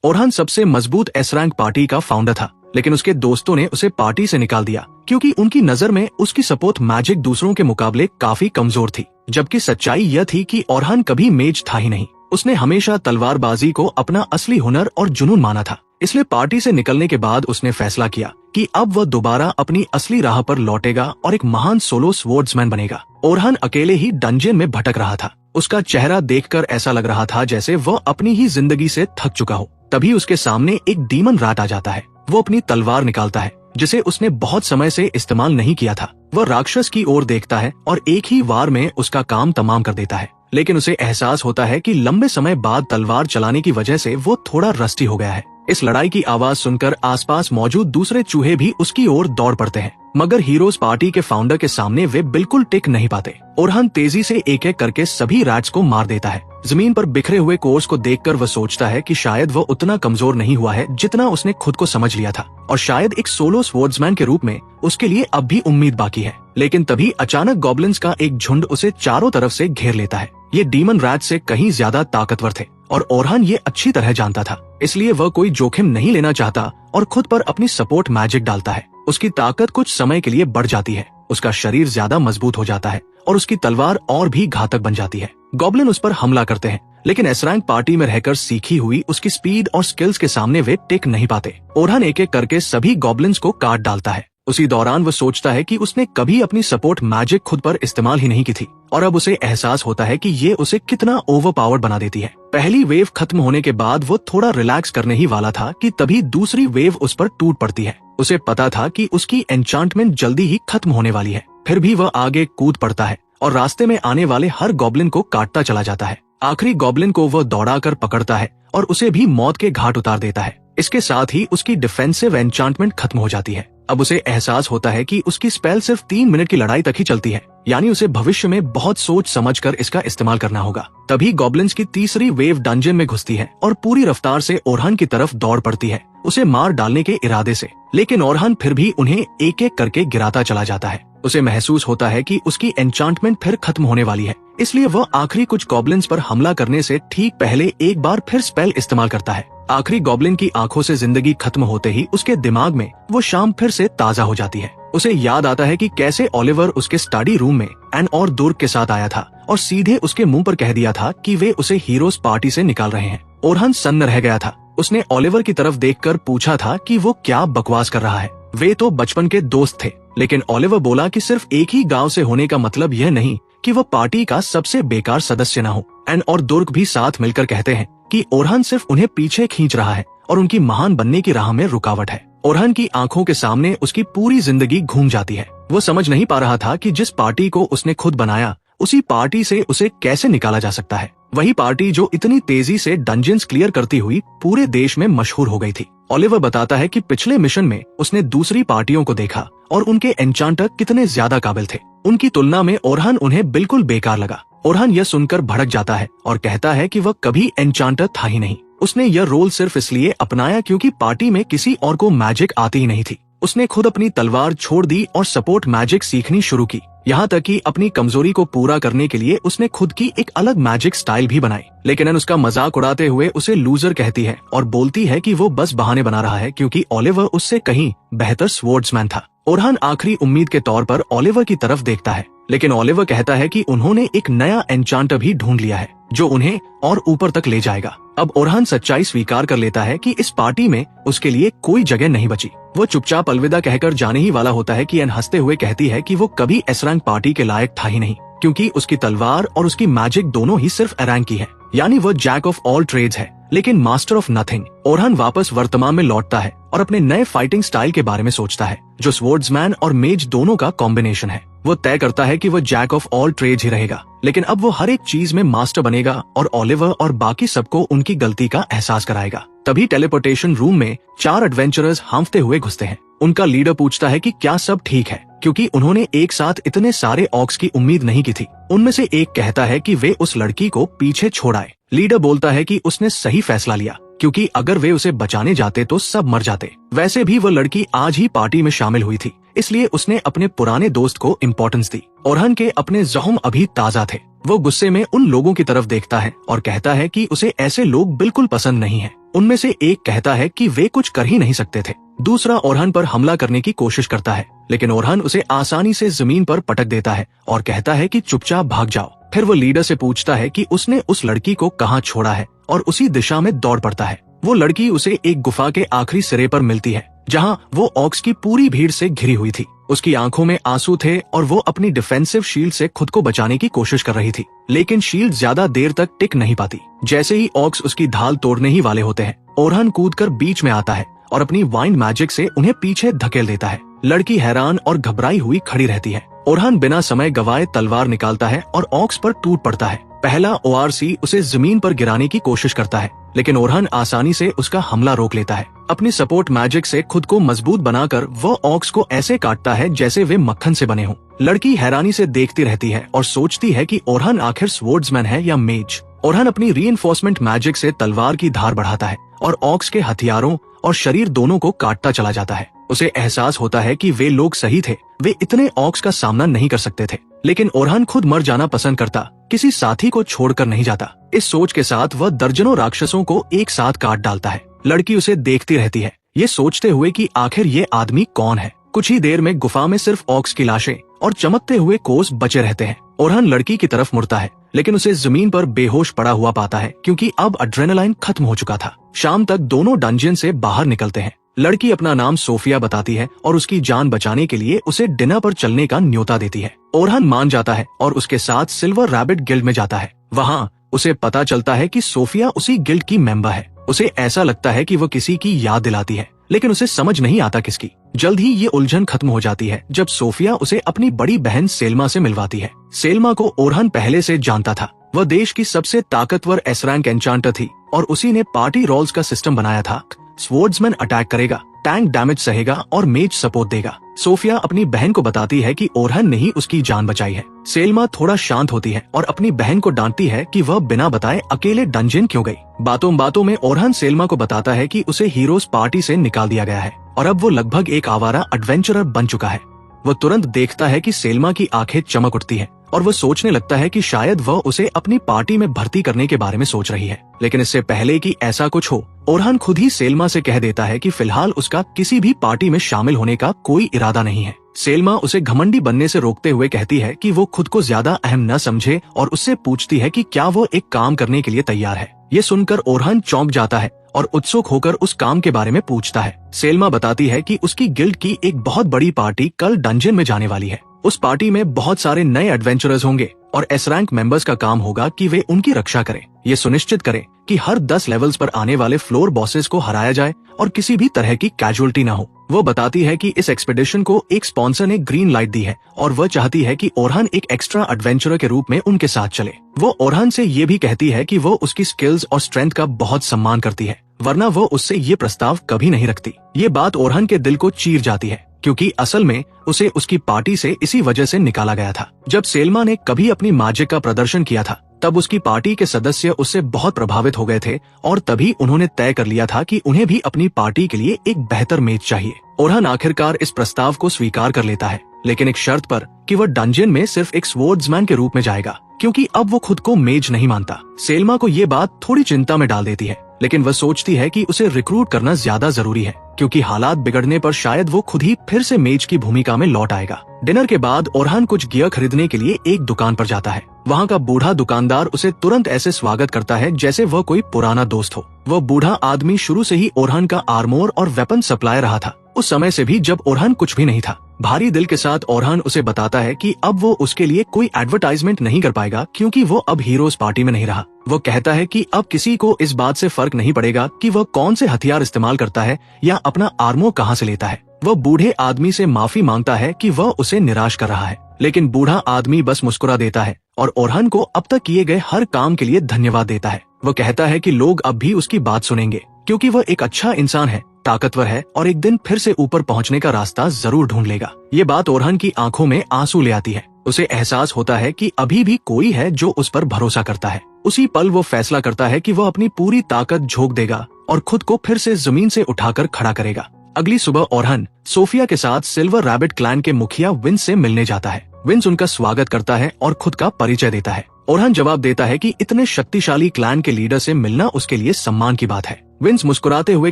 ओरहान सबसे मजबूत S rank party का फाउंडर था, लेकिन उसके दोस्तों ने उसे पार्टी से निकाल दिया क्योंकि उनकी नजर में उसकी सपोर्ट मैजिक दूसरों के मुकाबले काफी कमजोर थी। जबकि सच्चाई यह थी कि ओरहान कभी मेज था ही नहीं। उसने हमेशा तलवारबाजी को अपना असली हुनर और जुनून माना था। इसलिए पार्टी से निकलने के बाद उसने फैसला किया कि अब वह दोबारा अपनी असली राह पर लौटेगा और एक महान सोलो स्वॉर्ड्समैन बनेगा। ओरहान अकेले ही डंजन में भटक रहा था। उसका चेहरा देखकर ऐसा लग रहा था जैसे वह अपनी ही जिंदगी से थक चुका हो। तभी उसके सामने एक डीमन राट आ जाता है। वो अपनी तलवार निकालता है जिसे उसने बहुत समय से इस्तेमाल नहीं किया था। वह राक्षस की ओर देखता है और एक ही वार में उसका काम तमाम कर देता है। लेकिन उसे एहसास होता है कि लंबे समय बाद तलवार चलाने की वजह से वो थोड़ा रस्टी हो गया है। इस लड़ाई की आवाज सुनकर आसपास मौजूद दूसरे चूहे भी उसकी ओर दौड़ पड़ते हैं, मगर हीरोज पार्टी के फाउंडर के सामने वे बिल्कुल टिक नहीं पाते। ओरहान तेजी से एक एक करके सभी रैट्स को मार देता है। जमीन पर बिखरे हुए कोर्स को देखकर वह सोचता है कि शायद वह उतना कमजोर नहीं हुआ है जितना उसने खुद को समझ लिया था, और शायद एक सोलो स्वॉर्ड्समैन के रूप में उसके लिए अब भी उम्मीद बाकी है। लेकिन तभी अचानक गॉब्लिन्स का एक झुंड उसे चारों तरफ से घेर लेता है। ये डीमन रैट से कहीं ज्यादा ताकतवर थे और ओरहान ये अच्छी तरह जानता था। इसलिए वह कोई जोखिम नहीं लेना चाहता और खुद पर अपनी सपोर्ट मैजिक डालता है। उसकी ताकत कुछ समय के लिए बढ़ जाती है, उसका शरीर ज्यादा मजबूत हो जाता है और उसकी तलवार और भी घातक बन जाती है। गॉब्लिन उस पर हमला करते हैं, लेकिन एस रैंक पार्टी में रहकर सीखी हुई उसकी स्पीड और स्किल्स के सामने वे टिक नहीं पाते। ओरहान एक एक करके सभी गॉब्लिन्स को काट डालता है। उसी दौरान वो सोचता है कि उसने कभी अपनी सपोर्ट मैजिक खुद पर इस्तेमाल ही नहीं की थी, और अब उसे एहसास होता है कि ये उसे कितना ओवरपावर्ड बना देती है। पहली वेव खत्म होने के बाद वो थोड़ा रिलैक्स करने ही वाला था कि तभी दूसरी वेव उस पर टूट पड़ती है। उसे पता था कि उसकी एन्चांटमेंट जल्दी ही खत्म होने वाली है, फिर भी वह आगे कूद पड़ता है और रास्ते में आने वाले हर गॉब्लिन को काटता चला जाता है। आखिरी गॉब्लिन को वह दौड़ाकर पकड़ता है और उसे भी मौत के घाट उतार देता है। इसके साथ ही उसकी डिफेंसिव एन्चांटमेंट खत्म हो जाती है। अब उसे एहसास होता है कि उसकी स्पेल सिर्फ 3 मिनट की लड़ाई तक ही चलती है, यानी उसे भविष्य में बहुत सोच समझकर इसका इस्तेमाल करना होगा। तभी गॉब्लिन्स की तीसरी वेव डंजन में घुसती है और पूरी रफ्तार से ओरहान की तरफ दौड़ पड़ती है, उसे मार डालने के इरादे से। लेकिन ओरहान फिर भी उन्हें एक एक करके गिराता चला जाता है। उसे महसूस होता है कि उसकी एन्चांटमेंट फिर खत्म होने वाली है, इसलिए वह आखिरी कुछ गॉब्लिन्स पर हमला करने से ठीक पहले एक बार फिर स्पेल इस्तेमाल करता है। आखिरी गॉब्लिन की आंखों से जिंदगी खत्म होते ही उसके दिमाग में वो शाम फिर से ताजा हो जाती है। उसे याद आता है कि कैसे ओलिवर उसके स्टडी रूम में एन और दुर्ग के साथ आया था और सीधे उसके मुंह पर कह दिया था कि वे उसे हीरोज पार्टी से निकाल रहे हैं। ओरहान सन्न रह गया था। उसने ओलिवर की तरफ देखकर पूछा था कि वो क्या बकवास कर रहा है, वे तो बचपन के दोस्त थे। लेकिन ओलिवर बोला कि सिर्फ एक ही गांव से होने का मतलब यह नहीं कि वो पार्टी का सबसे बेकार सदस्य न हो। एन और दुर्ग भी साथ मिलकर कहते हैं कि ओरहान सिर्फ उन्हें पीछे खींच रहा है और उनकी महान बनने की राह में रुकावट है। ओरहान की आंखों के सामने उसकी पूरी जिंदगी घूम जाती है। वो समझ नहीं पा रहा था कि जिस पार्टी को उसने खुद बनाया, उसी पार्टी से उसे कैसे निकाला जा सकता है। वही पार्टी जो इतनी तेजी से डंजन्स क्लियर करती हुई पूरे देश में मशहूर हो गई थी। ओलिवर बताता है कि पिछले मिशन में उसने दूसरी पार्टियों को देखा और उनके एन्चांटर कितने ज्यादा काबिल थे। उनकी तुलना में ओरहान उन्हें बिल्कुल बेकार लगा। ओरहान यह सुनकर भड़क जाता है और कहता है कि वह कभी एन्चांटर था ही नहीं। उसने यह रोल सिर्फ इसलिए अपनाया क्योंकि पार्टी में किसी और को मैजिक आती ही नहीं थी। उसने खुद अपनी तलवार छोड़ दी और सपोर्ट मैजिक सीखनी शुरू की। यहाँ तक कि अपनी कमजोरी को पूरा करने के लिए उसने खुद की एक अलग मैजिक स्टाइल भी बनाई। लेकिन उसका मजाक उड़ाते हुए उसे लूजर कहती है और बोलती है कि वो बस बहाने बना रहा है क्योंकि ओलिवर उससे कहीं बेहतर स्वॉर्ड्समैन था। ओरहान आखिरी उम्मीद के तौर पर ओलिवर की तरफ देखता है, लेकिन ओलिवर कहता है कि उन्होंने एक नया एन्चांटर भी ढूंढ लिया है जो उन्हें और ऊपर तक ले जाएगा। अब ओरहान सच्चाई स्वीकार कर लेता है कि इस पार्टी में उसके लिए कोई जगह नहीं बची। वो चुपचाप अलविदा कहकर जाने ही वाला होता है कि एन हंसते हुए कहती है कि वो कभी एस रैंक पार्टी के लायक था ही नहीं, क्योंकि उसकी तलवार और उसकी मैजिक दोनों ही सिर्फ ए रैंक की है, यानी वो जैक ऑफ ऑल ट्रेड्स है लेकिन मास्टर ऑफ नथिंग। ओरहान वापस वर्तमान में लौटता है और अपने नए फाइटिंग स्टाइल के बारे में सोचता है जो स्वॉर्ड्समैन और मेज दोनों का कॉम्बिनेशन है। वो तय करता है कि वो जैक ऑफ ऑल ट्रेड्स ही रहेगा, लेकिन अब वो हर एक चीज में मास्टर बनेगा और ओलिवर और बाकी सबको उनकी गलती का एहसास कराएगा। तभी टेलीपोर्टेशन रूम में 4 एडवेंचरर्स हांफते हुए घुसते हैं। उनका लीडर पूछता है कि क्या सब ठीक है, क्योंकि उन्होंने एक साथ इतने सारे ऑक्स की उम्मीद नहीं की थी। उनमें से एक कहता है कि वे उस लड़की को पीछे छोड़ आए। लीडर बोलता है कि उसने सही फैसला लिया, क्योंकि अगर वे उसे बचाने जाते तो सब मर जाते। वैसे भी वो लड़की आज ही पार्टी में शामिल हुई थी, इसलिए उसने अपने पुराने दोस्त को इम्पोर्टेंस दी। ओरहान के अपने जख्म अभी ताजा थे। वो गुस्से में उन लोगों की तरफ देखता है और कहता है कि उसे ऐसे लोग बिल्कुल पसंद नहीं है। उनमें से एक कहता है कि वे कुछ कर ही नहीं सकते थे। दूसरा ओरहान पर हमला करने की कोशिश करता है, लेकिन ओरहान उसे आसानी से जमीन पर पटक देता है और कहता है कि चुपचाप भाग जाओ। फिर वो लीडर से पूछता है कि उसने उस लड़की को कहाँ छोड़ा है और उसी दिशा में दौड़ पड़ता है। वो लड़की उसे एक गुफा के आखिरी सिरे पर मिलती है, जहाँ वो ऑक्स की पूरी भीड़ से घिरी हुई थी। उसकी आंखों में आंसू थे और वो अपनी डिफेंसिव शील्ड से खुद को बचाने की कोशिश कर रही थी, लेकिन शील्ड ज्यादा देर तक टिक नहीं पाती। जैसे ही ऑक्स उसकी ढाल तोड़ने ही वाले होते हैं, ओरहान कूदकर बीच में आता है और अपनी वाइंड मैजिक से उन्हें पीछे धकेल देता है। लड़की हैरान और घबराई हुई खड़ी रहती है। ओरहान बिना समय गवाए तलवार निकालता है और ऑक्स पर टूट पड़ता है। पहला ओआरसी उसे जमीन पर गिराने की कोशिश करता है, लेकिन ओरहान आसानी से उसका हमला रोक लेता है। अपनी सपोर्ट मैजिक से खुद को मजबूत बनाकर वो ऑक्स को ऐसे काटता है जैसे वे मक्खन से बने हों। लड़की हैरानी से देखती रहती है और सोचती है कि ओरहान आखिर स्वर्ड्समैन है या मेज। ओरहान अपनी रीइंफोर्समेंट मैजिक से तलवार की धार बढ़ाता है और ऑक्स के हथियारों और शरीर दोनों को काटता चला जाता है। उसे एहसास होता है कि वे लोग सही थे, वे इतने ऑक्स का सामना नहीं कर सकते थे। लेकिन ओरहान खुद मर जाना पसंद करता, किसी साथी को छोड़कर नहीं जाता। इस सोच के साथ वह दर्जनों राक्षसों को एक साथ काट डालता है। लड़की उसे देखती रहती है, ये सोचते हुए कि आखिर ये आदमी कौन है। कुछ ही देर में गुफा में सिर्फ ऑक्स की लाशें और चमकते हुए कोस बचे रहते हैं। ओरहान लड़की की तरफ मुड़ता है, लेकिन उसे जमीन पर बेहोश पड़ा हुआ पाता है, क्योंकि अब एड्रेनालाइन खत्म हो चुका था। शाम तक दोनों डंजन से बाहर निकलते हैं। लड़की अपना नाम सोफिया बताती है और उसकी जान बचाने के लिए उसे डिनर पर चलने का न्योता देती है। ओरहान मान जाता है और उसके साथ सिल्वर रैबिट गिल्ड में जाता है। वहाँ उसे पता चलता है कि सोफिया उसी गिल्ड की मेंबर है। उसे ऐसा लगता है कि वो किसी की याद दिलाती है, लेकिन उसे समझ नहीं आता किसकी। जल्द ही ये उलझन खत्म हो जाती है जब सोफिया उसे अपनी बड़ी बहन सेल्मा से मिलवाती है। सेल्मा को ओरहान पहले से जानता था। वह देश की सबसे ताकतवर एस रैंक एन्चांटर थी और उसी ने पार्टी रोल्स का सिस्टम बनाया था। स्वर्ड्समैन अटैक करेगा, टैंक डैमेज सहेगा और मेज सपोर्ट देगा। सोफिया अपनी बहन को बताती है कि ओरहान ने ही उसकी जान बचाई है। सेल्मा थोड़ा शांत होती है और अपनी बहन को डांटती है कि वह बिना बताए अकेले डंजन क्यों गई। बातों बातों में ओरहान सेल्मा को बताता है कि उसे हीरोज पार्टी से निकाल दिया गया है और अब वो लगभग एक आवारा एडवेंचरर बन चुका है। वह तुरंत देखता है कि सेल्मा की आंखें चमक उठती है और वह सोचने लगता है कि शायद वह उसे अपनी पार्टी में भर्ती करने के बारे में सोच रही है। लेकिन इससे पहले कि ऐसा कुछ हो, ओरहान खुद ही सेल्मा से कह देता है कि फिलहाल उसका किसी भी पार्टी में शामिल होने का कोई इरादा नहीं है। सेल्मा उसे घमंडी बनने से रोकते हुए कहती है कि वो खुद को ज्यादा अहम न समझे और उससे पूछती है कि क्या वो एक काम करने के लिए तैयार है। ये सुनकर ओरहान चौंक जाता है और उत्सुक होकर उस काम के बारे में पूछता है। सेल्मा बताती है कि उसकी गिल्ड की एक बहुत बड़ी पार्टी कल डंजन में जाने वाली है। उस पार्टी में बहुत सारे नए एडवेंचरर्स होंगे और एस रैंक मेंबर्स का काम होगा कि वे उनकी रक्षा करें। ये सुनिश्चित करें कि हर 10 लेवल्स पर आने वाले फ्लोर बॉसेस को हराया जाए और किसी भी तरह की कैजुअलिटी न हो। वो बताती है कि इस एक्सपेडिशन को एक स्पॉन्सर ने ग्रीन लाइट दी है और वह चाहती है कि ओरहान एक एक्स्ट्रा एडवेंचरर के रूप में उनके साथ चले। वो ओरहान से ये भी कहती है कि वो उसकी स्किल्स और स्ट्रेंथ का बहुत सम्मान करती है, वरना वो उससे ये प्रस्ताव कभी नहीं रखती। ये बात ओरहान के दिल को चीर जाती है, क्योंकि असल में उसे उसकी पार्टी से इसी वजह से निकाला गया था। जब सेल्मा ने कभी अपनी मैजिक का प्रदर्शन किया था, तब उसकी पार्टी के सदस्य उससे बहुत प्रभावित हो गए थे और तभी उन्होंने तय कर लिया था कि उन्हें भी अपनी पार्टी के लिए एक बेहतर मेज चाहिए। ओरहान आखिरकार इस प्रस्ताव को स्वीकार कर लेता है, लेकिन एक शर्त पर कि वह डंजन में सिर्फ एक स्वर्ड्समैन के रूप में जाएगा, क्योंकि अब वो खुद को मेज नहीं मानता। सेल्मा को ये बात थोड़ी चिंता में डाल देती है, लेकिन वह सोचती है कि उसे रिक्रूट करना ज्यादा जरूरी है, क्योंकि हालात बिगड़ने पर शायद वो खुद ही फिर से मेज की भूमिका में लौट आएगा। डिनर के बाद ओरहान कुछ गियर खरीदने के लिए एक दुकान पर जाता है। वहाँ का बूढ़ा दुकानदार उसे तुरंत ऐसे स्वागत करता है जैसे वह कोई पुराना दोस्त हो। वह बूढ़ा आदमी शुरू से ही ओरहान का आर्मोर और वेपन सप्लाई रहा था, उस समय से भी जब ओरहान कुछ भी नहीं था। भारी दिल के साथ ओरहान उसे बताता है कि अब वो उसके लिए कोई एडवर्टाइजमेंट नहीं कर पाएगा, क्योंकि वो अब हीरोज पार्टी में नहीं रहा। वो कहता है कि अब किसी को इस बात से फर्क नहीं पड़ेगा कि वह कौन से हथियार इस्तेमाल करता है या अपना आर्मोर कहाँ से लेता है। वह बूढ़े आदमी से माफी मांगता है कि वह उसे निराश कर रहा है, लेकिन बूढ़ा आदमी बस मुस्कुरा देता है और ओरहान को अब तक किए गए हर काम के लिए धन्यवाद देता है। वह कहता है कि लोग अब भी उसकी बात सुनेंगे, क्योंकि वह एक अच्छा इंसान है, ताकतवर है और एक दिन फिर से ऊपर पहुंचने का रास्ता जरूर ढूंढ लेगा। ये बात ओरहान की आंखों में आंसू ले आती है। उसे एहसास होता है कि अभी भी कोई है जो उस पर भरोसा करता है। उसी पल वो फैसला करता है कि वह अपनी पूरी ताकत झोंक देगा और खुद को फिर से जमीन से उठाकर खड़ा करेगा। अगली सुबह ओरहान सोफिया के साथ सिल्वर रैबिट क्लैन के मुखिया विंस से मिलने जाता है। विंस उनका स्वागत करता है और खुद का परिचय देता है। ओरहान जवाब देता है कि इतने शक्तिशाली क्लैन के लीडर से मिलना उसके लिए सम्मान की बात है। विंस मुस्कुराते हुए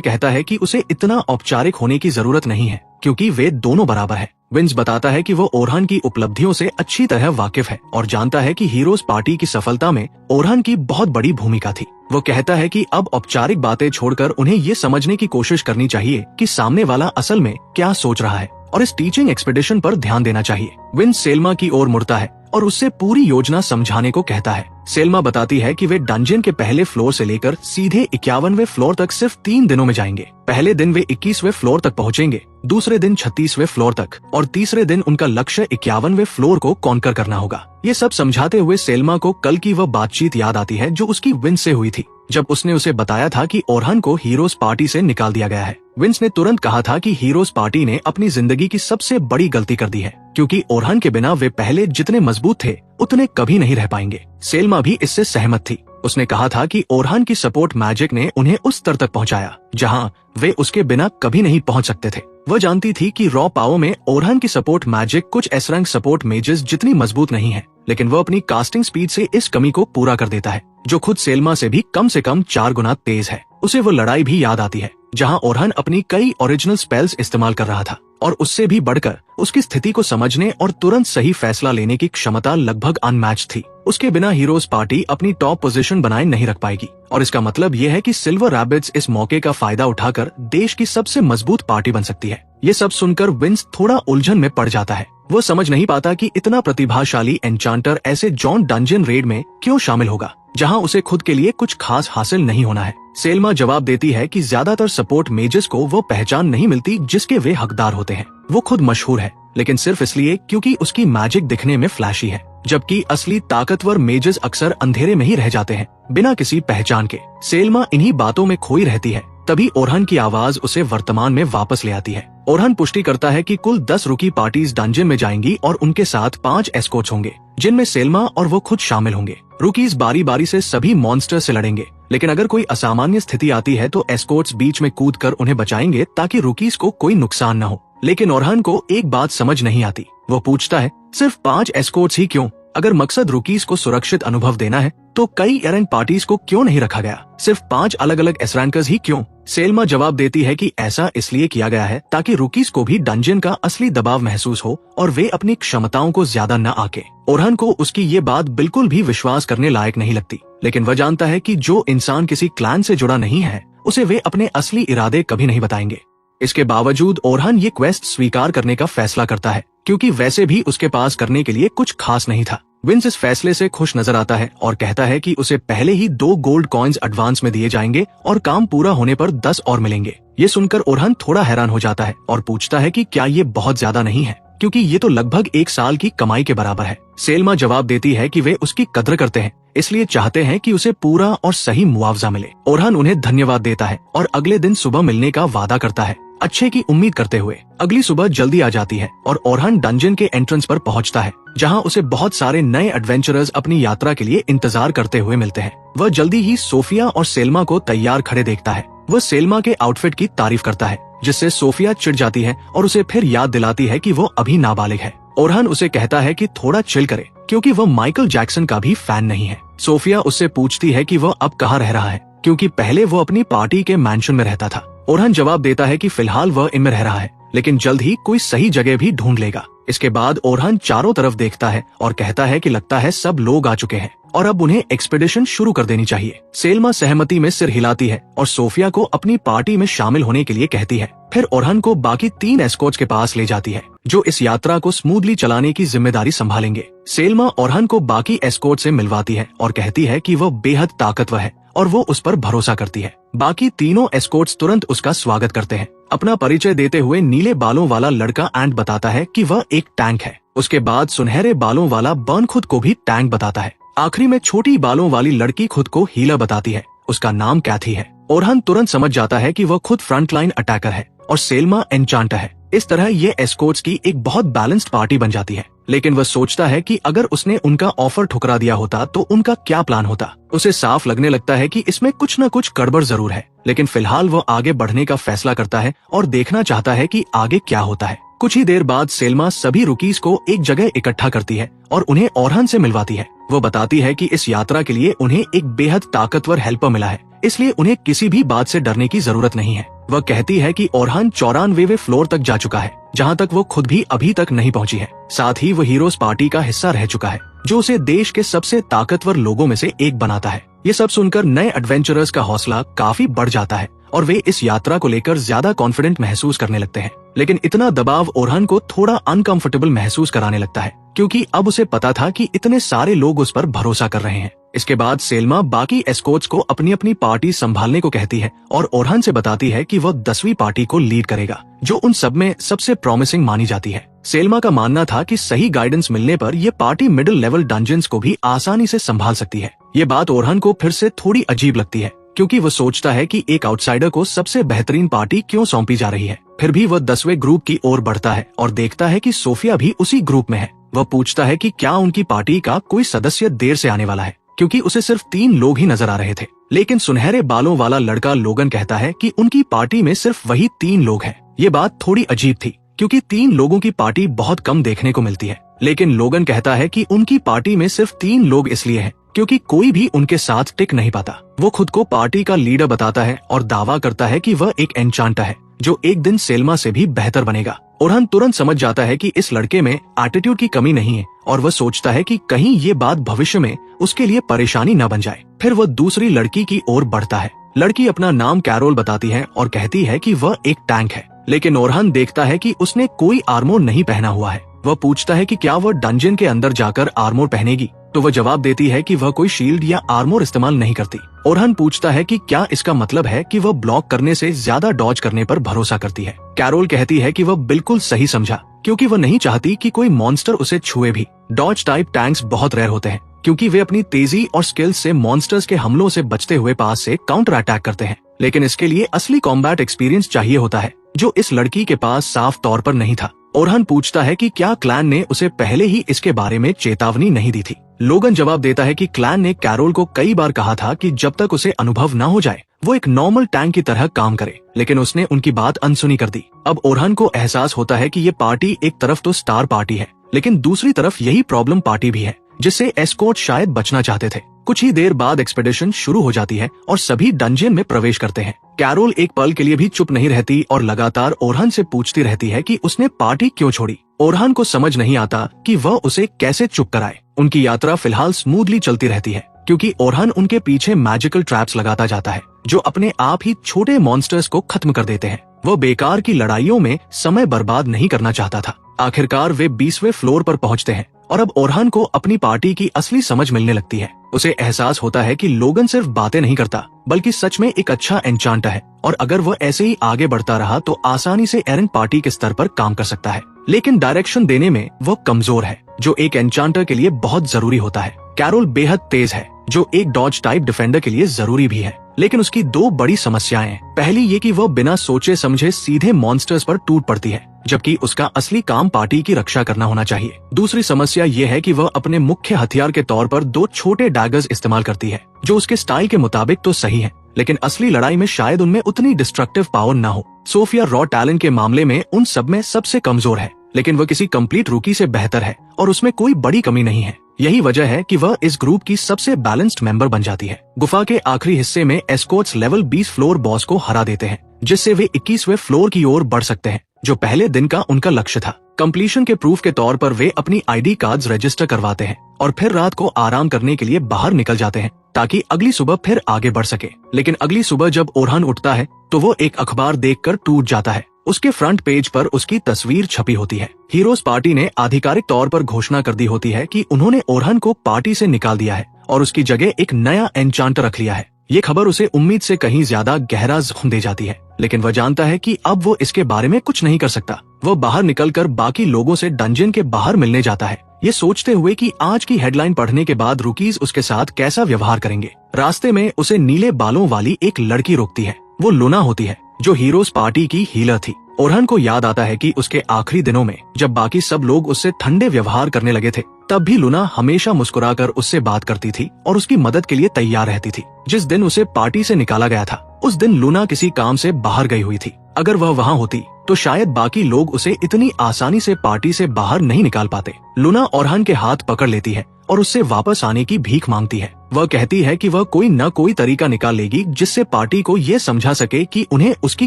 कहता है कि उसे इतना औपचारिक होने की जरूरत नहीं है क्योंकि वे दोनों बराबर है। विंस बताता है कि वो ओरहान की उपलब्धियों से अच्छी तरह वाकिफ है और जानता है कि हीरोज पार्टी की सफलता में ओरहान की बहुत बड़ी भूमिका थी। वो कहता है कि अब औपचारिक बातें छोड़कर उन्हें ये समझने की कोशिश करनी चाहिए कि सामने वाला असल में क्या सोच रहा है और इस टीचिंग एक्सपीडिशन पर ध्यान देना चाहिए। विंस सेल्मा की ओर मुड़ता है और उससे पूरी योजना समझाने को कहता है। सेल्मा बताती है कि वे डंजन के पहले फ्लोर से लेकर सीधे 51वें फ्लोर तक सिर्फ 3 दिनों में जाएंगे। पहले दिन वे 21वें फ्लोर तक पहुंचेंगे, दूसरे दिन 36वें फ्लोर तक और तीसरे दिन उनका लक्ष्य 51वें फ्लोर को कॉन्कर करना होगा। ये सब समझाते हुए सेल्मा को कल की वह बातचीत याद आती है जो उसकी विंस से हुई थी, जब उसने उसे बताया था कि ओरहान को हीरोज पार्टी से निकाल दिया गया है। विंस ने तुरंत कहा था कि हीरोज पार्टी ने अपनी जिंदगी की सबसे बड़ी गलती कर दी है क्योंकि ओरहान के बिना वे पहले जितने मजबूत थे उतने कभी नहीं रह पाएंगे। सेल्मा भी इससे सहमत थी। उसने कहा था कि ओरहान की सपोर्ट मैजिक ने उन्हें उस स्तर तक पहुंचाया जहां वे उसके बिना कभी नहीं पहुंच सकते थे। वह जानती थी कि रॉ पाओ में ओरहान की सपोर्ट मैजिक कुछ एस रैंक सपोर्ट मेजेस जितनी मजबूत नहीं है, लेकिन वह अपनी कास्टिंग स्पीड से इस कमी को पूरा कर देता है जो खुद सेल्मा से भी कम 4 गुना तेज है। उसे वो लड़ाई भी याद आती है जहां ओरहान अपनी कई ओरिजिनल स्पेल्स इस्तेमाल कर रहा था और उससे भी बढ़कर उसकी स्थिति को समझने और तुरंत सही फैसला लेने की क्षमता लगभग अनमैच थी। उसके बिना हीरोज पार्टी अपनी टॉप पोजीशन बनाए नहीं रख पाएगी और इसका मतलब यह है कि सिल्वर रैबिट्स इस मौके का फायदा उठाकर देश की सबसे मजबूत पार्टी बन सकती है। ये सब सुनकर विंस थोड़ा उलझन में पड़ जाता है। वो समझ नहीं पाता कि इतना प्रतिभाशाली एन्चांटर ऐसे जॉन डंजन रेड में क्यों शामिल होगा जहां उसे खुद के लिए कुछ खास हासिल नहीं होना है। सेल्मा जवाब देती है कि ज्यादातर सपोर्ट मेजेस को वो पहचान नहीं मिलती जिसके वे हकदार होते हैं। वो खुद मशहूर है लेकिन सिर्फ इसलिए क्योंकि उसकी मैजिक दिखने में फ्लैशी है, जबकि असली ताकतवर मेजेस अक्सर अंधेरे में ही रह जाते हैं बिना किसी पहचान के। सेल्मा इन्हीं बातों में खोई रहती है। तभी ओरहान की आवाज उसे वर्तमान में वापस ले आती है। ओरहान पुष्टि करता है कि कुल 10 रुकी पार्टीज डंजन में जाएंगी और उनके साथ 5 एस्कॉर्ट्स होंगे जिनमें सेल्मा और वो खुद शामिल होंगे। रुकीज बारी बारी से सभी मॉन्स्टर से लड़ेंगे, लेकिन अगर कोई असामान्य स्थिति आती है तो एस्कॉर्ट्स बीच में कूदकर उन्हें बचाएंगे ताकि रुकीज को कोई नुकसान न हो। लेकिन ओरहान को एक बात समझ नहीं आती। वो पूछता है सिर्फ 5 एस्कॉर्ट्स ही क्यों? अगर मकसद रुकीज को सुरक्षित अनुभव देना है तो कई रैंक पार्टीज को क्यों नहीं रखा गया? सिर्फ 5 अलग अलग एस रैंकर्स ही क्यों? सेल्मा जवाब देती है कि ऐसा इसलिए किया गया है ताकि रुकीज को भी डंजन का असली दबाव महसूस हो और वे अपनी क्षमताओं को ज्यादा न आके। ओरहान को उसकी ये बात बिल्कुल भी विश्वास करने लायक नहीं लगती, लेकिन वह जानता है कि जो इंसान किसी क्लैन से जुड़ा नहीं है उसे वे अपने असली इरादे कभी नहीं बताएंगे। इसके बावजूद ओरहान ये क्वेस्ट स्वीकार करने का फैसला करता है क्योंकि वैसे भी उसके पास करने के लिए कुछ खास नहीं था। विंस इस फैसले से खुश नजर आता है और कहता है कि उसे पहले ही 2 गोल्ड कॉइन्स एडवांस में दिए जाएंगे और काम पूरा होने पर 10 और मिलेंगे। ये सुनकर ओरहान थोड़ा हैरान हो जाता है और पूछता है कि क्या ये बहुत ज्यादा नहीं है, क्योंकि ये तो लगभग 1 साल की कमाई के बराबर है। सेल्मा जवाब देती है कि वे उसकी कद्र करते हैं, इसलिए चाहते हैं कि उसे पूरा और सही मुआवजा मिले। ओरहान उन्हें धन्यवाद देता है और अगले दिन सुबह मिलने का वादा करता है, अच्छे की उम्मीद करते हुए। अगली सुबह जल्दी आ जाती है और ओरहान डंजन के एंट्रेंस पर पहुंचता है जहां उसे बहुत सारे नए एडवेंचरर्स अपनी यात्रा के लिए इंतजार करते हुए मिलते हैं। वह जल्दी ही सोफिया और सेल्मा को तैयार खड़े देखता है। वह सेल्मा के आउटफिट की तारीफ करता है जिससे सोफिया चिढ़ जाती है और उसे फिर याद दिलाती है कि वो अभी नाबालिग है। ओरहान उसे कहता है कि थोड़ा चिल करे क्योंकि वह माइकल जैक्सन का भी फैन नहीं है। सोफिया उससे पूछती है कि वह अब कहाँ रह रहा है क्योंकि पहले वो अपनी पार्टी के मैंशन में रहता था। ओरहान जवाब देता है कि फिलहाल वह इनमें रह रहा है लेकिन जल्द ही कोई सही जगह भी ढूंढ लेगा। इसके बाद ओरहान चारों तरफ देखता है और कहता है कि लगता है सब लोग आ चुके हैं और अब उन्हें एक्सपीडिशन शुरू कर देनी चाहिए। सेल्मा सहमति में सिर हिलाती है और सोफिया को अपनी पार्टी में शामिल होने के लिए कहती है। फिर ओरहान को बाकी 3 एस्कॉर्ट्स के पास ले जाती है जो इस यात्रा को स्मूथली चलाने की जिम्मेदारी संभालेंगे। सेल्मा ओरहान को बाकी एस्कॉर्ट से मिलवाती है और कहती है कि वह बेहद ताकतवर है और वो उस पर भरोसा करती है। बाकी तीनों एस्कॉर्ट्स तुरंत उसका स्वागत करते हैं। अपना परिचय देते हुए नीले बालों वाला लड़का एंट बताता है कि वह एक टैंक है। उसके बाद सुनहरे बालों वाला बर्न खुद को भी टैंक बताता है। आखिरी में छोटी बालों वाली लड़की खुद को हीलर बताती है। उसका नाम कैथी है। ओरहान तुरंत समझ जाता है कि वह खुद फ्रंटलाइन अटैकर है और सेल्मा एन्चांटर है। इस तरह ये एस्कॉर्ट्स की एक बहुत बैलेंस्ड पार्टी बन जाती है। लेकिन वह सोचता है कि अगर उसने उनका ऑफर ठुकरा दिया होता तो उनका क्या प्लान होता। उसे साफ लगने लगता है कि इसमें कुछ न कुछ गड़बड़ जरूर है, लेकिन फिलहाल वह आगे बढ़ने का फैसला करता है और देखना चाहता है कि आगे क्या होता है। कुछ ही देर बाद सेल्मा सभी रुकीज को एक जगह इकट्ठा करती है और उन्हें ओरहान से मिलवाती है। वो बताती है कि इस यात्रा के लिए उन्हें एक बेहद ताकतवर हेल्पर मिला है इसलिए उन्हें किसी भी बात से डरने की जरूरत नहीं है। वह कहती है कि ओरहान 94वें फ्लोर तक जा चुका है, जहाँ तक वो खुद भी अभी तक नहीं पहुंची है। साथ ही वो हीरोज पार्टी का हिस्सा रह चुका है, जो उसे देश के सबसे ताकतवर लोगों में से एक बनाता है। ये सब सुनकर नए एडवेंचरर्स का हौसला काफी बढ़ जाता है और वे इस यात्रा को लेकर ज्यादा कॉन्फिडेंट महसूस करने लगते हैं। लेकिन इतना दबाव ओरहान को थोड़ा अनकंफर्टेबल महसूस कराने लगता है, क्योंकि अब उसे पता था कि इतने सारे लोग उस पर भरोसा कर रहे हैं। इसके बाद सेल्मा बाकी एस्कोर्ट्स को अपनी अपनी पार्टी संभालने को कहती है और ओरहान से बताती है कि वह 10वीं पार्टी को लीड करेगा, जो उन सब में सबसे प्रॉमिसिंग मानी जाती है। सेल्मा का मानना था कि सही गाइडेंस मिलने पर यह पार्टी मिडिल लेवल डंजन्स को भी आसानी से संभाल सकती है। ये बात ओरहान को फिर से थोड़ी अजीब लगती है, क्योंकि वो सोचता है कि एक आउटसाइडर को सबसे बेहतरीन पार्टी क्यों सौंपी जा रही है। फिर भी वह 10वें ग्रुप की ओर बढ़ता है और देखता है कि सोफिया भी उसी ग्रुप में है। वह पूछता है कि क्या उनकी पार्टी का कोई सदस्य देर से आने वाला है, क्योंकि उसे सिर्फ 3 लोग ही नजर आ रहे थे। लेकिन सुनहरे बालों वाला लड़का लोगन कहता है कि उनकी पार्टी में सिर्फ वही 3 लोग हैं। ये बात थोड़ी अजीब थी, क्योंकि 3 लोगों की पार्टी बहुत कम देखने को मिलती है। लेकिन लोगन कहता है कि उनकी पार्टी में सिर्फ 3 लोग इसलिए हैं क्योंकि कोई भी उनके साथ टिक नहीं पाता। वो खुद को पार्टी का लीडर बताता है और दावा करता है कि वह एक एन्चांटर है, जो एक दिन सेल्मा से भी बेहतर बनेगा। ओरहान तुरंत समझ जाता है कि इस लड़के में एटीट्यूड की कमी नहीं है और वह सोचता है कि कहीं ये बात भविष्य में उसके लिए परेशानी न बन जाए। फिर वह दूसरी लड़की की ओर बढ़ता है। लड़की अपना नाम कैरोल बताती है और कहती है कि वह एक टैंक है। लेकिन ओरहान देखता है कि उसने कोई आर्मोर नहीं पहना हुआ है। वह पूछता है कि क्या वह डंजन के अंदर जाकर आर्मोर पहनेगी, तो वह जवाब देती है कि वह कोई शील्ड या आर्मोर इस्तेमाल नहीं करती। ओरहान पूछता है कि क्या इसका मतलब है कि वह ब्लॉक करने से ज्यादा डॉज करने पर भरोसा करती है। कैरोल कहती है कि वह बिल्कुल सही समझा, क्योंकि वह नहीं चाहती कि कोई मॉन्स्टर उसे छुए भी। डॉज टाइप टैंक्स बहुत रेयर होते हैं, क्योंकि वे अपनी तेजी और स्किल्स से मॉन्स्टर्स के हमलों से बचते हुए पास से काउंटर अटैक करते हैं। लेकिन इसके लिए असली कॉम्बैट एक्सपीरियंस चाहिए होता है, जो इस लड़की के पास साफ तौर पर नहीं था। ओरहान पूछता है कि क्या क्लैन ने उसे पहले ही इसके बारे में चेतावनी नहीं दी थी। लोगन जवाब देता है कि क्लैन ने कैरोल को कई बार कहा था कि जब तक उसे अनुभव न हो जाए वो एक नॉर्मल टैंक की तरह काम करे, लेकिन उसने उनकी बात अनसुनी कर दी। अब ओरहान को एहसास होता है कि ये पार्टी एक तरफ तो स्टार पार्टी है, लेकिन दूसरी तरफ यही प्रॉब्लम पार्टी भी है, जिससे एस्कॉर्ट शायद बचना चाहते थे। कुछ ही देर बाद एक्सपेडिशन शुरू हो जाती है और सभी डंजन में प्रवेश करते हैं। कैरोल एक पल के लिए भी चुप नहीं रहती और लगातार ओरहान से पूछती रहती है कि उसने पार्टी क्यों छोड़ी। ओरहान को समझ नहीं आता कि वह उसे कैसे चुप कराए। उनकी यात्रा फिलहाल स्मूथली चलती रहती है, क्योंकि ओरहान उनके पीछे मैजिकल ट्रैप्स लगाता जाता है, जो अपने आप ही छोटे मॉन्स्टर्स को खत्म कर देते हैं। वह बेकार की लड़ाइयों में समय बर्बाद नहीं करना चाहता था। आखिरकार वे 20वें फ्लोर पर पहुंचते हैं और अब ओरहान को अपनी पार्टी की असली समझ मिलने लगती है। उसे एहसास होता है कि लोगन सिर्फ बातें नहीं करता, बल्कि सच में एक अच्छा एन्चांटर है, और अगर वह ऐसे ही आगे बढ़ता रहा तो आसानी से एरन पार्टी के स्तर पर काम कर सकता है। लेकिन डायरेक्शन देने में वह कमजोर है, जो एक एन्चांटर के लिए बहुत जरूरी होता है। कैरोल बेहद तेज है, जो एक डॉज टाइप डिफेंडर के लिए जरूरी भी है, लेकिन उसकी 2 बड़ी समस्याएं हैं। पहली ये कि वह बिना सोचे समझे सीधे मॉन्स्टर्स पर टूट पड़ती है, जबकि उसका असली काम पार्टी की रक्षा करना होना चाहिए। दूसरी समस्या ये है कि वह अपने मुख्य हथियार के तौर पर 2 छोटे डैगर्स इस्तेमाल करती है, जो उसके स्टाइल के मुताबिक तो सही है, लेकिन असली लड़ाई में शायद उनमें उतनी डिस्ट्रक्टिव पावर न हो। सोफिया रॉ टैलेंट के मामले में उन सब में सबसे कमजोर है, लेकिन वह किसी कंप्लीट रूकी से बेहतर है और उसमें कोई बड़ी कमी नहीं है। यही वजह है कि वह इस ग्रुप की सबसे बैलेंस्ड मेंबर बन जाती है। गुफा के आखिरी हिस्से में एस्कॉर्ट्स लेवल 20 फ्लोर बॉस को हरा देते हैं, जिससे वे 21वें फ्लोर की ओर बढ़ सकते हैं, जो पहले दिन का उनका लक्ष्य था। कंप्लीशन के प्रूफ के तौर पर वे अपनी आईडी कार्ड्स रजिस्टर करवाते हैं और फिर रात को आराम करने के लिए बाहर निकल जाते हैं, ताकि अगली सुबह फिर आगे बढ़ सके। लेकिन अगली सुबह जब ओरहान उठता है तो वो एक अखबार देखकर टूट जाता है। उसके फ्रंट पेज पर उसकी तस्वीर छपी होती है। हीरोज पार्टी ने आधिकारिक तौर पर घोषणा कर दी होती है कि उन्होंने ओरहान को पार्टी से निकाल दिया है और उसकी जगह एक नया एन्चांटर रख लिया है। ये खबर उसे उम्मीद से कहीं ज्यादा गहरा जख्म दे जाती है, लेकिन वह जानता है कि अब वो इसके बारे में कुछ नहीं कर सकता। वह बाहर निकलकर बाकी लोगों से डंजन के बाहर मिलने जाता है, ये सोचते हुए कि आज की हेडलाइन पढ़ने के बाद रुकीज उसके साथ कैसा व्यवहार करेंगे। रास्ते में उसे नीले बालों वाली एक लड़की रोकती है। वो लूना होती है, जो हीरोज पार्टी की हीलर थी। ओरहान को याद आता है कि उसके आखिरी दिनों में जब बाकी सब लोग उससे ठंडे व्यवहार करने लगे थे, तब भी लूना हमेशा मुस्कुराकर उससे बात करती थी और उसकी मदद के लिए तैयार रहती थी। जिस दिन उसे पार्टी से निकाला गया था, उस दिन लूना किसी काम से बाहर गई हुई थी। अगर वह वहाँ होती तो शायद बाकी लोग उसे इतनी आसानी से पार्टी से बाहर नहीं निकाल पाते। लूना ओरहान के हाथ पकड़ लेती है और उससे वापस आने की भीख मांगती है। वह कहती है कि वह कोई न कोई तरीका निकाल लेगी जिससे पार्टी को ये समझा सके कि उन्हें उसकी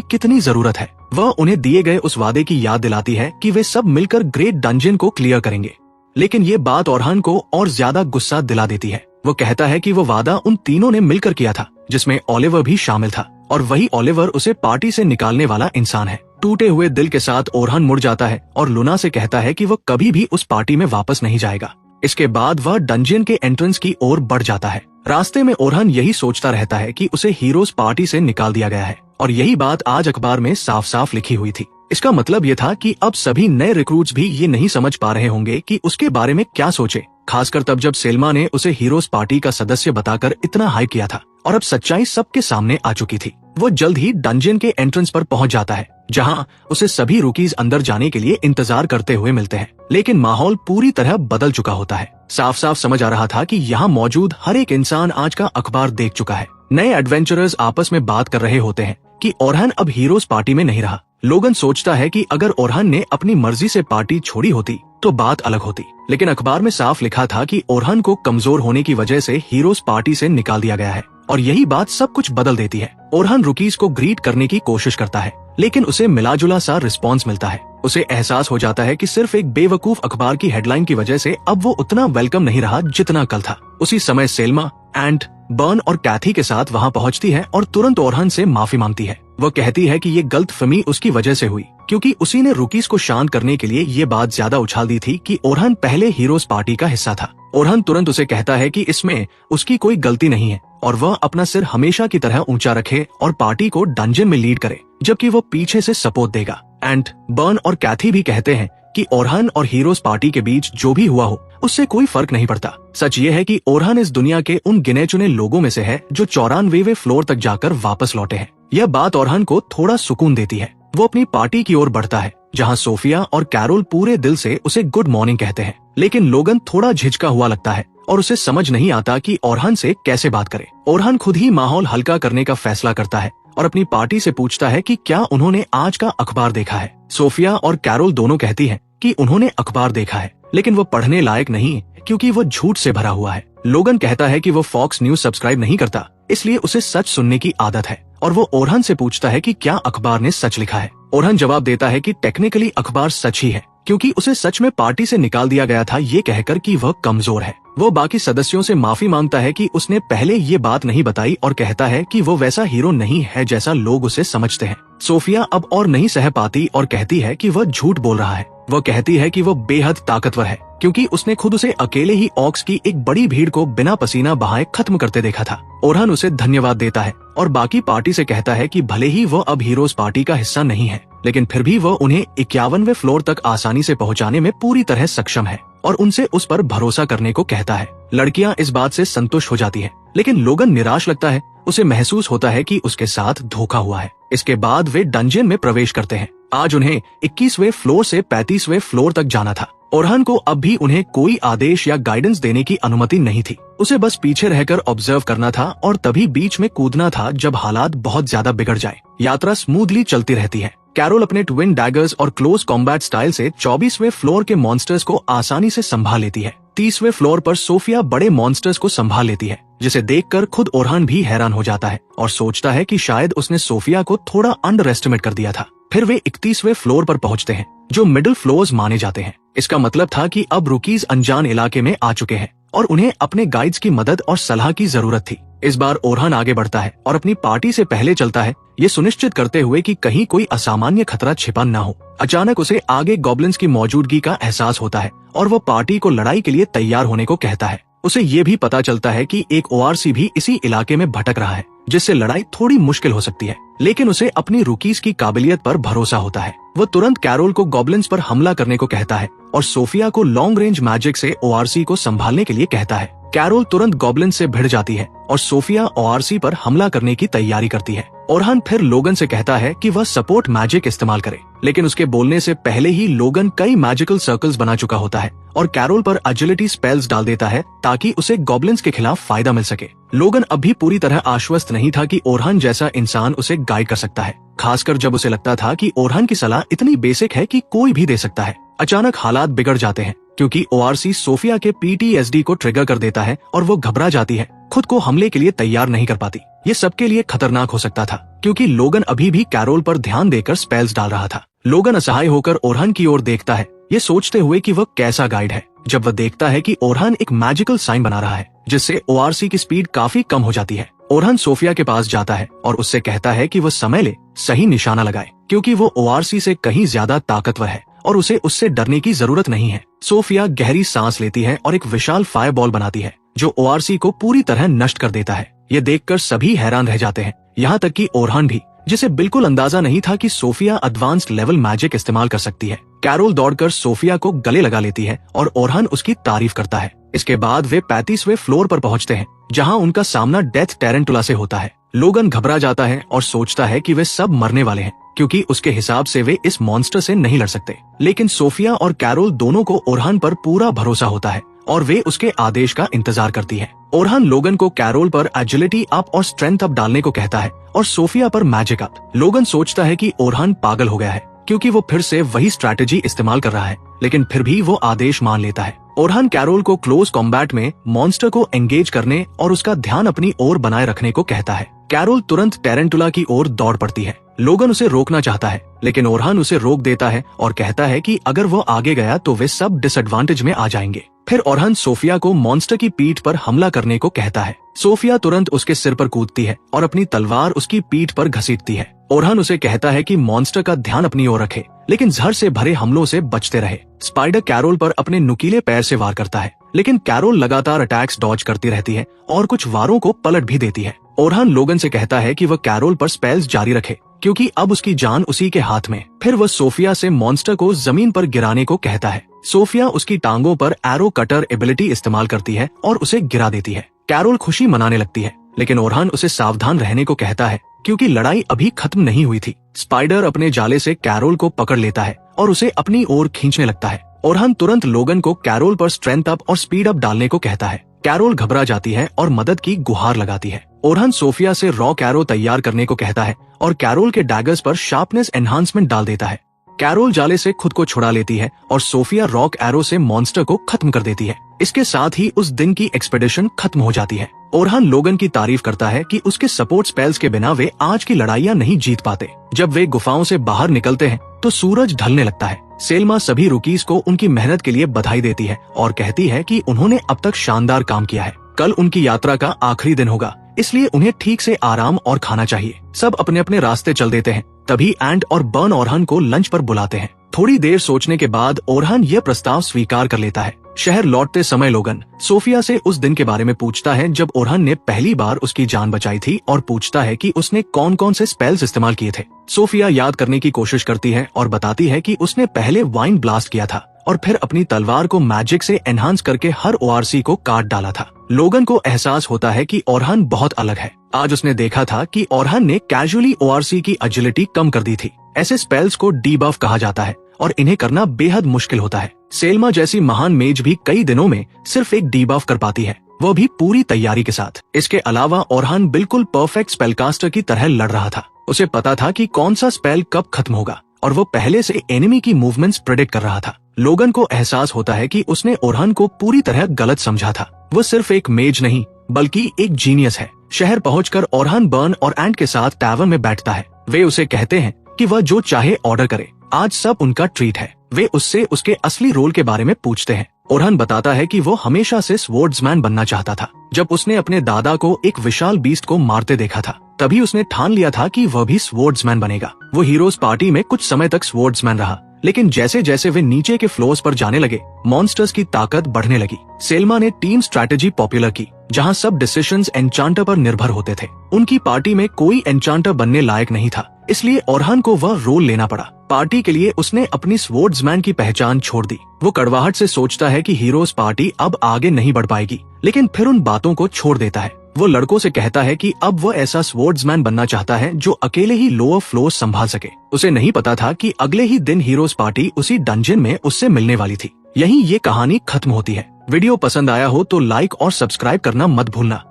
कितनी जरूरत है। वह उन्हें दिए गए उस वादे की याद दिलाती है कि वे सब मिलकर ग्रेट डंजन को क्लियर करेंगे। लेकिन ये बात ओरहान को और ज्यादा गुस्सा दिला देती है। वो कहता है कि वो वादा उन तीनों ने मिलकर किया था, जिसमें ओलिवर भी शामिल था, और वही ओलिवर उसे पार्टी से निकालने वाला इंसान है। टूटे हुए दिल के साथ ओरहान मुड़ जाता है और लूना से कहता है कि वो कभी भी उस पार्टी में वापस नहीं जाएगा। इसके बाद वह डंजन के एंट्रेंस की ओर बढ़ जाता है। रास्ते में ओरहान यही सोचता रहता है कि उसे हीरोज पार्टी से निकाल दिया गया है, और यही बात आज अखबार में साफ साफ लिखी हुई थी। इसका मतलब ये था कि अब सभी नए रिक्रूट्स भी ये नहीं समझ पा रहे होंगे कि उसके बारे में क्या सोचे, खासकर तब जब सेल्मा ने उसे हीरोज पार्टी का सदस्य बताकर इतना हाइप किया था, और अब सच्चाई सबके सामने आ चुकी थी। वो जल्द ही डंजन के एंट्रेंस पर पहुंच जाता है, जहां उसे सभी रुकीज अंदर जाने के लिए इंतजार करते हुए मिलते हैं। लेकिन माहौल पूरी तरह बदल चुका होता है। साफ साफ समझ आ रहा था कि यहाँ मौजूद हर एक इंसान आज का अखबार देख चुका है। नए एडवेंचरर्स आपस में बात कर रहे होते हैं कि ओरहान अब हीरोज पार्टी में नहीं रहा। लोगन सोचता है कि अगर ओरहान ने अपनी मर्जी से पार्टी छोड़ी होती तो बात अलग होती, लेकिन अखबार में साफ लिखा था कि ओरहान को कमजोर होने की वजह से हीरोज पार्टी से निकाल दिया गया है, और यही बात सब कुछ बदल देती है। ओरहान रुकीज को ग्रीट करने की कोशिश करता है, लेकिन उसे मिलाजुला सा रिस्पॉन्स मिलता है। उसे एहसास हो जाता है कि सिर्फ एक बेवकूफ अखबार की हेडलाइन की वजह से अब वो उतना वेलकम नहीं रहा जितना कल था। उसी समय सेल्मा, एंट, बर्न और कैथी के साथ वहाँ पहुँचती है और तुरंत ओरहान से माफी मांगती है। वह कहती है कि ये गलतफहमी उसकी वजह से हुई, क्योंकि उसी ने रुकीज को शांत करने के लिए ये बात ज्यादा उछाल दी थी कि ओरहान पहले हीरोज पार्टी का हिस्सा था। ओरहान तुरंत उसे कहता है कि इसमें उसकी कोई गलती नहीं है और वह अपना सिर हमेशा की तरह ऊंचा रखे और पार्टी को डंजन में लीड करे, जबकि वो पीछे से सपोर्ट देगा। एंड, बर्न और कैथी भी कहते हैं कि ओरहान और हीरोज पार्टी के बीच जो भी हुआ हो उससे कोई फर्क नहीं पड़ता। सच ये है कि ओरहान इस दुनिया के उन गिने चुने लोगों में से है जो 94वें फ्लोर तक जाकर वापस लौटे हैं। यह बात ओरहान को थोड़ा सुकून देती है। वो अपनी पार्टी की ओर बढ़ता है, जहां सोफिया और कैरोल पूरे दिल से उसे गुड मॉर्निंग कहते हैं। लेकिन लोगन थोड़ा झिझका हुआ लगता है और उसे समझ नहीं आता कि ओरहान से कैसे बात करे। ओरहान खुद ही माहौल हल्का करने का फैसला करता है और अपनी पार्टी से पूछता है कि क्या उन्होंने आज का अखबार देखा है। सोफिया और कैरोल दोनों कहती हैं कि उन्होंने अखबार देखा है, लेकिन वो पढ़ने लायक नहीं क्योंकि वो झूठ से भरा हुआ है। लोगन कहता है कि वो फॉक्स न्यूज सब्सक्राइब नहीं करता, इसलिए उसे सच सुनने की आदत है, और वो ओरहान से पूछता है कि क्या अखबार ने सच लिखा है। ओरहान जवाब देता है कि टेक्निकली अखबार सच ही है, क्योंकि उसे सच में पार्टी से निकाल दिया गया था ये कहकर कि वह कमजोर है। वो बाकी सदस्यों से माफी मांगता है कि उसने पहले ये बात नहीं बताई और कहता है कि वो वैसा हीरो नहीं है जैसा लोग उसे समझते हैं। सोफिया अब और नहीं सह पाती और कहती है कि वह झूठ बोल रहा है। वह कहती है कि वो बेहद ताकतवर है, क्योंकि उसने खुद उसे अकेले ही ऑक्स की एक बड़ी भीड़ को बिना पसीना बहाए खत्म करते देखा था। ओरहान उसे धन्यवाद देता है और बाकी पार्टी से कहता है कि भले ही वह अब हीरोज पार्टी का हिस्सा नहीं है, लेकिन फिर भी वह उन्हें 51वें फ्लोर तक आसानी से पहुंचाने में पूरी तरह सक्षम है और उनसे उस पर भरोसा करने को कहता है। लड़कियां इस बात से संतुष्ट हो जाती हैं, लेकिन लोगन निराश लगता है। उसे महसूस होता है कि उसके साथ धोखा हुआ है। इसके बाद वे डंजन में प्रवेश करते हैं। आज उन्हें 21वें फ्लोर से 35वें फ्लोर तक जाना था। ओरहान को अब भी उन्हें कोई आदेश या गाइडेंस देने की अनुमति नहीं थी। उसे बस पीछे रहकर ऑब्जर्व करना था और तभी बीच में कूदना था जब हालात बहुत ज्यादा बिगड़ जाए। यात्रा स्मूथली चलती रहती है। कैरोल अपने ट्विन डैगर्स और क्लोज कॉम्बैट स्टाइल से 24वें फ्लोर के मॉन्स्टर्स को आसानी से संभाल लेती है। 30वें फ्लोर पर सोफिया बड़े मॉन्स्टर्स को संभाल लेती है, जिसे देखकर खुद ओरहान भी हैरान हो जाता है और सोचता है कि शायद उसने सोफिया को थोड़ा अंडर एस्टिमेट कर दिया था। फिर वे 31वें फ्लोर पर पहुंचते हैं, जो मिडिल फ्लोर्स माने जाते हैं। इसका मतलब था कि अब रुकीज अनजान इलाके में आ चुके हैं और उन्हें अपने गाइड्स की मदद और सलाह की जरूरत थी। इस बार ओरहान आगे बढ़ता है और अपनी पार्टी से पहले चलता है, ये सुनिश्चित करते हुए कि कहीं कोई असामान्य खतरा छिपा न हो। अचानक उसे आगे गॉब्लिन्स की मौजूदगी का एहसास होता है और वो पार्टी को लड़ाई के लिए तैयार होने को कहता है। उसे ये भी पता चलता है कि एक ओआरसी भी इसी इलाके में भटक रहा है, जिससे लड़ाई थोड़ी मुश्किल हो सकती है, लेकिन उसे अपनी रुकीज की काबिलियत पर भरोसा होता है। वो तुरंत कैरोल को गॉब्लिन्स पर हमला करने को कहता है और सोफिया को लॉन्ग रेंज मैजिक से ओआरसी को संभालने के लिए कहता है। कैरोल तुरंत गॉब्लिन से भिड़ जाती है और सोफिया ओआरसी पर हमला करने की तैयारी करती है। ओरहान फिर लोगन से कहता है कि वह सपोर्ट मैजिक इस्तेमाल करे, लेकिन उसके बोलने से पहले ही लोगन कई मैजिकल सर्कल्स बना चुका होता है और कैरोल पर एजिलिटी स्पेल्स डाल देता है ताकि उसे गॉब्लिन्स के खिलाफ फायदा मिल सके। लोगन अभी पूरी तरह आश्वस्त नहीं था कि ओरहान जैसा इंसान उसे गाइड कर सकता है, खासकर जब उसे लगता था कि ओरहान की सलाह इतनी बेसिक है कि कोई भी दे सकता है। अचानक हालात बिगड़ जाते हैं क्योंकि ओआरसी सोफिया के पीटीएसडी को ट्रिगर कर देता है और वो घबरा जाती है, खुद को हमले के लिए तैयार नहीं कर पाती। ये सबके लिए खतरनाक हो सकता था क्योंकि लोगन अभी भी कैरोल पर ध्यान देकर स्पेल्स डाल रहा था। लोगन असहाय होकर ओरहान की ओर देखता है, ये सोचते हुए कि वह कैसा गाइड है, जब वह देखता है कि ओरहान एक मैजिकल साइन बना रहा है जिससे ओआरसी की स्पीड काफी कम हो जाती है। ओरहान सोफिया के पास जाता है और उससे कहता है कि वह समय ले, सही निशाना लगाए, क्योंकि वो ओआरसी से कहीं ज्यादा ताकतवर है और उसे उससे डरने की जरूरत नहीं है। सोफिया गहरी सांस लेती है और एक विशाल फायर बॉल बनाती है जो ओआरसी को पूरी तरह नष्ट कर देता है। ये देखकर सभी हैरान रह जाते हैं, यहाँ तक कि ओरहान भी, जिसे बिल्कुल अंदाजा नहीं था कि सोफिया एडवांस्ड लेवल मैजिक इस्तेमाल कर सकती है। कैरोल दौड़कर सोफिया को गले लगा लेती है और ओरहान उसकी तारीफ करता है। इसके बाद वे 35वें फ्लोर पर पहुंचते हैं जहां उनका सामना डेथ टेरेंटुला से होता है। लोगन घबरा जाता है और सोचता है कि वे सब मरने वाले हैं क्योंकि उसके हिसाब से वे इस मॉन्स्टर से नहीं लड़ सकते, लेकिन सोफिया और कैरोल दोनों को ओरहान पर पूरा भरोसा होता है और वे उसके आदेश का इंतजार करती है। ओरहान लोगन को कैरोल पर एजिलिटी अप और स्ट्रेंथ अप डालने को कहता है और सोफिया पर मैजिक अप। लोगन सोचता है कि ओरहान पागल हो गया है क्योंकि वो फिर से वही स्ट्रैटेजी इस्तेमाल कर रहा है, लेकिन फिर भी वो आदेश मान लेता है। ओरहान कैरोल को क्लोज कॉम्बैट में मॉन्स्टर को एंगेज करने और उसका ध्यान अपनी ओर बनाए रखने को कहता है। कैरोल तुरंत टेरेंटुला की ओर दौड़ पड़ती है। लोगन उसे रोकना चाहता है, लेकिन ओरहान उसे रोक देता है और कहता है कि अगर वो आगे गया तो वे सब डिसएडवांटेज में आ जाएंगे। फिर ओरहान सोफिया को मॉन्स्टर की पीठ पर हमला करने को कहता है। सोफिया तुरंत उसके सिर पर कूदती है और अपनी तलवार उसकी पीठ पर घसीटती है। ओरहान उसे कहता है कि मॉन्स्टर का ध्यान अपनी ओर रखे, लेकिन जहर से भरे हमलों से बचते रहे। स्पाइडर कैरोल पर अपने नुकीले पैर से वार करता है, लेकिन कैरोल लगातार अटैक्स डॉज करती रहती है और कुछ वारों को पलट भी देती है। ओरहान लोगन से कहता है कि वह कैरोल पर स्पेल्स जारी रखे क्योंकि अब उसकी जान उसी के हाथ में। फिर वह सोफिया से मॉन्स्टर को जमीन पर गिराने को कहता है। सोफिया उसकी टांगों पर एरो कटर एबिलिटी इस्तेमाल करती है और उसे गिरा देती है। कैरोल खुशी मनाने लगती है, लेकिन ओरहान उसे सावधान रहने को कहता है क्योंकि लड़ाई अभी खत्म नहीं हुई थी। स्पाइडर अपने जाले से कैरोल को पकड़ लेता है और उसे अपनी ओर खींचने लगता है। ओरहान तुरंत लोगन को कैरोल पर स्ट्रेंथ अप और स्पीड अप डालने को कहता है। कैरोल घबरा जाती है और मदद की गुहार लगाती है। ओरहान सोफिया से रॉक एरो तैयार करने को कहता है और कैरोल के डैगर्स पर शार्पनेस एनहांसमेंट डाल देता है। कैरोल जाले से खुद को छुड़ा लेती है और सोफिया रॉक एरो से मॉन्स्टर को खत्म कर देती है। इसके साथ ही उस दिन की एक्सपेडिशन खत्म हो जाती है। ओरहान लोगन की तारीफ करता है कि उसके सपोर्ट स्पेल्स के बिना वे आज की लड़ाइयां नहीं जीत पाते। जब वे गुफाओं से बाहर निकलते हैं तो सूरज ढलने लगता है। सेल्मा सभी रुकीज को उनकी मेहनत के लिए बधाई देती है और कहती है कि उन्होंने अब तक शानदार काम किया है। कल उनकी यात्रा का आखिरी दिन होगा, इसलिए उन्हें ठीक से आराम और खाना चाहिए। सब अपने अपने रास्ते चल देते हैं। तभी एंड और बर्न ओरहान को लंच पर बुलाते हैं। थोड़ी देर सोचने के बाद ओरहान यह प्रस्ताव स्वीकार कर लेता है। शहर लौटते समय लोगन सोफिया से उस दिन के बारे में पूछता है जब ओरहान ने पहली बार उसकी जान बचाई थी और पूछता है कि उसने कौन कौन से स्पेल्स इस्तेमाल किए थे। सोफिया याद करने की कोशिश करती है और बताती है कि उसने पहले वाइन ब्लास्ट किया था और फिर अपनी तलवार को मैजिक से एनहांस करके हर ओआरसी को काट डाला था। लोगन को एहसास होता है कि ओरहान बहुत अलग है। आज उसने देखा था कि ओरहान ने कैजुअली ओआरसी की एजिलिटी कम कर दी थी। ऐसे स्पेल्स को डीबफ कहा जाता है और इन्हें करना बेहद मुश्किल होता है। सेल्मा जैसी महान मेज भी कई दिनों में सिर्फ एक डीबफ कर पाती है, वो भी पूरी तैयारी के साथ। इसके अलावा ओरहान बिल्कुल परफेक्ट स्पेलकास्टर की तरह लड़ रहा था। उसे पता था कि कौन सा स्पेल कब खत्म होगा और वो पहले से एनिमी की मूवमेंट्स प्रेडिक्ट कर रहा था। लोगन को एहसास होता है कि उसने ओरहान को पूरी तरह गलत समझा था। वो सिर्फ एक मेज नहीं बल्कि एक जीनियस है। शहर पहुंचकर ओरहान बर्न और एंड के साथ टैवर्न में बैठता है। वे उसे कहते हैं कि वह जो चाहे ऑर्डर करे, आज सब उनका ट्रीट है। वे उससे उसके असली रोल के बारे में पूछते हैं। ओरहान बताता है कि वो हमेशा से स्वॉर्ड्समैन बनना चाहता था। जब उसने अपने दादा को एक विशाल बीस्ट को मारते देखा था, तभी उसने ठान लिया था कि वह भी स्वॉर्ड्समैन बनेगा। वो हीरोज पार्टी में कुछ समय तक स्वॉर्ड्समैन रहा, लेकिन जैसे जैसे वे नीचे के फ्लोर्स पर जाने लगे, मॉन्स्टर्स की ताकत बढ़ने लगी। सेल्मा ने टीम स्ट्रैटेजी पॉपुलर की, जहां सब डिसीजंस एन्चांटर पर निर्भर होते थे। उनकी पार्टी में कोई एन्चांटर बनने लायक नहीं था, इसलिए ओरहान को वह रोल लेना पड़ा। पार्टी के लिए उसने अपनी स्वॉर्ड्समैन की पहचान छोड़ दी। वो कड़वाहट से सोचता है कि हीरोज पार्टी अब आगे नहीं बढ़ पाएगी, लेकिन फिर उन बातों को छोड़ देता है। वो लड़कों से कहता है कि अब वो ऐसा स्वर्ड्समैन बनना चाहता है जो अकेले ही लोअर फ्लोर संभाल सके। उसे नहीं पता था कि अगले ही दिन हीरोज पार्टी उसी डंजन में उससे मिलने वाली थी। यहीं ये कहानी खत्म होती है। वीडियो पसंद आया हो तो लाइक और सब्सक्राइब करना मत भूलना।